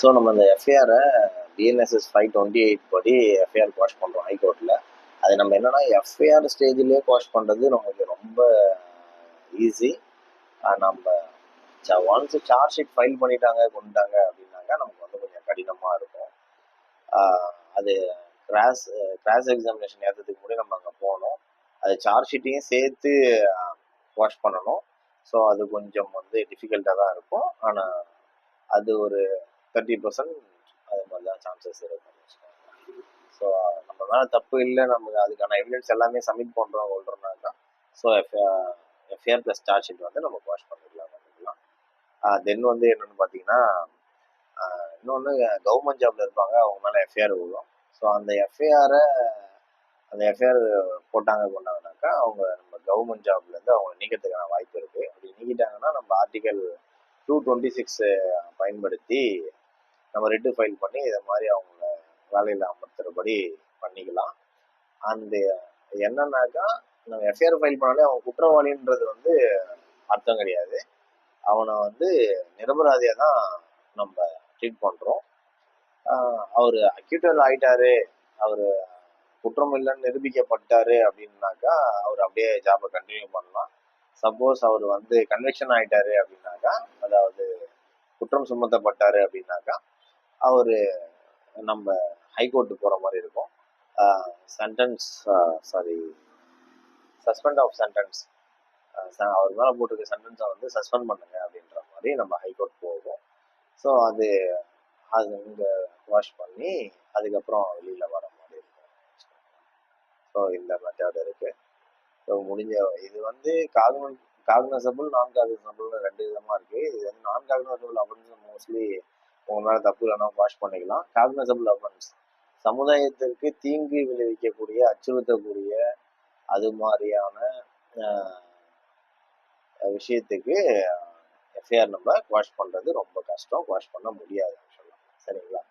So நம்ம இந்த எஃப்ஐஆரை BNSS 528 படி எஃப்ஐஆர் குவாஷ் பண்ணுறோம் ஹைகோர்ட்டில். அது நம்ம என்னன்னா எஃப்ஐஆர் ஸ்டேஜ்லேயே குவாஷ் பண்ணுறது நமக்கு ரொம்ப ஈஸி. நம்ம ஒன்ஸ் சார்ஜ் ஷீட் ஃபைல் பண்ணிட்டாங்க கொண்டுட்டாங்க அப்படின்னாக்கா நமக்கு வந்து கொஞ்சம் கடினமாக இருக்கும். அது கிராஸ் எக்ஸாமினேஷன் ஏற்றதுக்கு முன்னாடி நம்ம அங்கே போகணும். அது சார்ஜ் ஷீட்டையும் சேர்த்து வாஷ் பண்ணணும். ஸோ அது கொஞ்சம் வந்து டிஃபிகல்ட்டாக தான் இருக்கும். ஆனால் அது ஒரு 30% அது மாதிரி தான் சான்சஸ் இருக்கும். ஸோ நம்ம மேலே தப்பு இல்லை, நமக்கு அதுக்கான எவிடன்ஸ் எல்லாமே சப்மிட் பண்ணுறோம் சொல்கிறோம்னாக்கா so FIR plus charge sheet வந்து நம்ம வாஷ் பண்ணிக்கலாம். தென் வந்து என்னென்னு பார்த்தீங்கன்னா இன்னொன்று கவர்மெண்ட் ஜாப்ல இருப்பாங்க, அவங்க மேலே எஃப்ஐஆர் விழும். ஸோ அந்த எஃப்ஐஆர் போட்டாங்க கொண்டாங்கனாக்கா அவங்க நம்ம கவர்மெண்ட் ஜாப்லேருந்து அவங்க நீக்கிறதுக்கான வாய்ப்பு இருக்குது. அப்படி நீக்கிட்டாங்கன்னா நம்ம ஆர்டிகல் 226 பயன்படுத்தி நம்ம ரிட்டு ஃபைல் பண்ணி இதை மாதிரி அவங்கள வேலையில் அமர்த்துறபடி பண்ணிக்கலாம். அந்த என்னன்னாக்கா நம்ம எஃப்ஐஆர் ஃபைல் பண்ணாலே அவன் குற்றவாளின்றது வந்து அர்த்தம் கிடையாது. அவனை வந்து நிரபராதியாக தான் நம்ம ட்ரீட் பண்ணுறோம். அவர் அக்யூட்டல் ஆயிட்டாரு, அவர் குற்றம் இல்லைன்னு நிரூபிக்கப்பட்டாரு அப்படின்னாக்கா அவர் அப்படியே ஜாபை கண்டினியூ பண்ணலாம். சப்போஸ் அவர் வந்து கன்விக்ஷன் ஆயிட்டாரு அப்படின்னாக்கா, அதாவது குற்றம் சுமத்தப்பட்டாரு அப்படின்னாக்கா அவர் நம்ம ஹைகோர்ட்டு போகிற மாதிரி இருக்கும். சஸ்பெண்ட் ஆஃப் சென்டென்ஸ், அவர் மேலே போட்டிருக்க சென்டென்ஸை வந்து சஸ்பெண்ட் பண்ணுங்க அப்படின்ற மாதிரி நம்ம ஹைகோர்ட் போவோம். ஸோ அது இங்கே வாஷ் பண்ணி அதுக்கப்புறம் வெளியில் வர மாதிரி இருக்கும். ஸோ இந்த மெத்தட் இருக்குது. ஸோ இது வந்து காக்னசபிள் நான் காக்னசபிள்னு 2 விதமாக இருக்குது. இது வந்து நான் காக்னசபிள் அப்படின்னு மோஸ்ட்லி உங்கள் மேலே தப்பு இல்லைன்னா வாஷ் பண்ணிக்கலாம். காக்னசபிள் அஃபென்ஸ் சமுதாயத்திற்கு தீங்கு விளைவிக்கக்கூடிய, அச்சுறுத்தக்கூடிய அது மாதிரியான விஷயத்துக்கு எஃப்ஐஆர் நம்ம வாஷ் பண்ணுறது ரொம்ப கஷ்டம், வாஷ் பண்ண முடியாது சொல்லலாம். சரிங்களா?